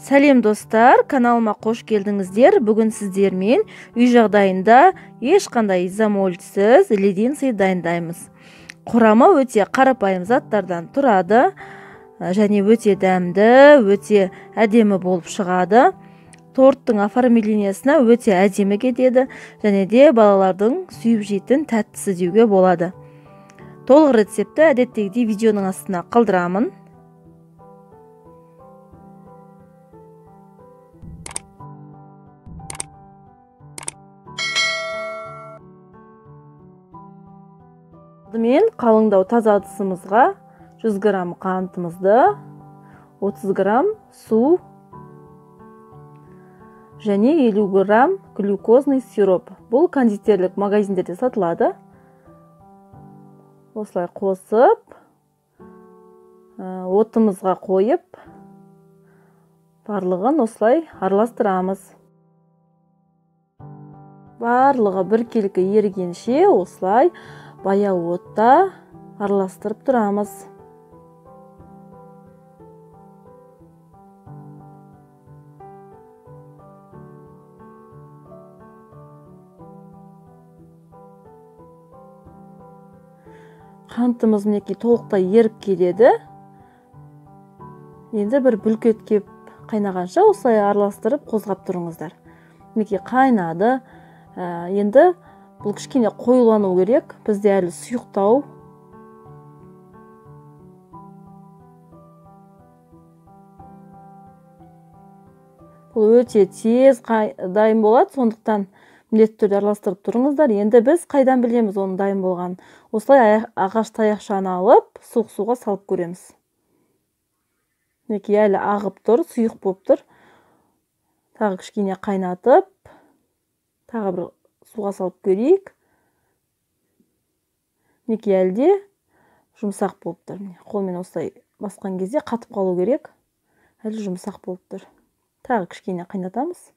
Сәлем достар, каналыма қош келдіңіздер. Бүгін сіздермен үй жағдайында ешқандай изомольсіз леденцы дайындаймыз. Құрамы өте қарапайым заттардан тұрады және өте дәмді, өте әдемі болып шығады. Торттың оформлениясына өте әдемі кетеді және де балалардың сүйіп жейтін тәттісі деуге болады. Толық рецепті әдеттегідей видеоның астына қалдырамын. Мен қалыңдау таза ыдысымызға 100 грамм қантымызды, 30 грамм су және 50 грамм глюкозный сироп. Бұл кондитерлік магазиндерде сатылады. Осылай қосып, отымызға қойып, барлығын осылай араластырамыз. Барлығы біркелкі ерігенше осылай баяу отта араластырып тұрамыз. Қантымыз мінекей толықтай еріп келеді. Енді бір бүлкет кеп қайнағанша осылай араластырып қозғап тұрыңыздар. Мінекей қайнады. Енді бұл кішкене қоюлану керек. Бізде әлі сұйықтау. Бұл өте тез дайын болады, сондықтан міндетті түрде араластырып тұрыңыздар. Енді біз қайдан білеміз оның дайын болған? Осылай ағаш таяқшаны алып, суық суға салып көреміз. Мінекей әлі ағып тұр, сұйық болып тұр. Тағы кішкене қайнатып, тағы бір суға салып көрейік. Мінекей әлде жұмсақ болып тұр. Қолмен осылай басқан кезде қатып қалу керек. Әлі жұмсақ болып тұр. Тағы кішкене қайнатамыз.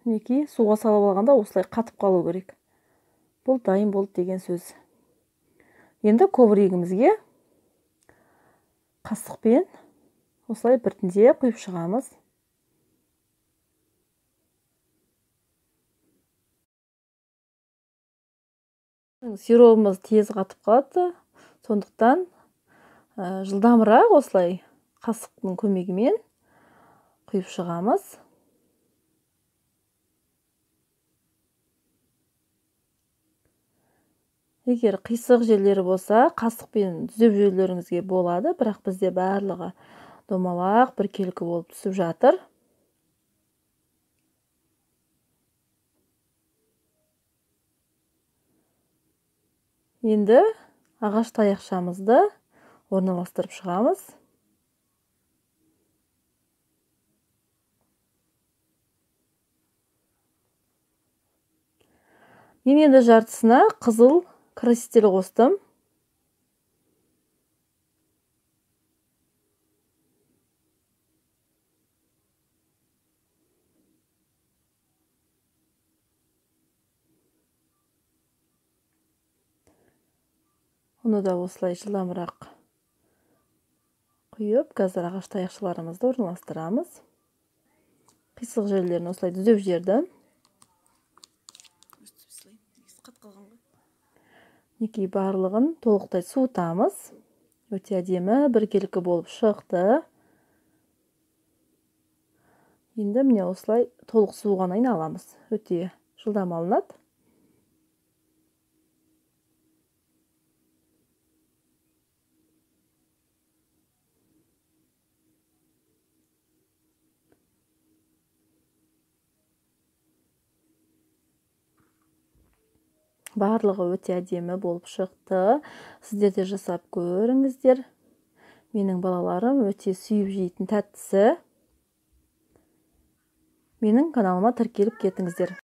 Мінекей суға салып алғанда осылай қатып қалу керек. Бұл дайын болды деген сөз. Енді ковригімізге қасықпен осылай біртіндеп құйып шығамыз. Сиробымыз тез қатып қалады, сондықтан жылдамырақ осылай қасықтың көмегімен құйып шығамыз. Егер қисық жерлері болса, қасықпен түзеп жерлеріңізге болады, бірақ бізде барлығы домалақ біркелкі болып түсіп жатыр. Енді ағаш таяқшамызды орналастырып шығамыз. Мен енді жартысына қызыл краситель қостым. Оны да осылай жылдамырақ құйып, қазір ағаш таяқшаларымызды орналастырамыз. Қисық жерлерін осылай түзеп жерді. Мінекей барлығын толықтай суытамыз. Өте әдемі біркелкі болып шықты. Енді міне осылай толық суыған айналамыз. Өте жылдам алынады. Барлығы өте әдемі болып шықты. Сіздер де жасап көріңіздер. Менің балаларым өте сүйіп жейтін тәттісі. Менің каналыма тіркеліп кетіңіздер.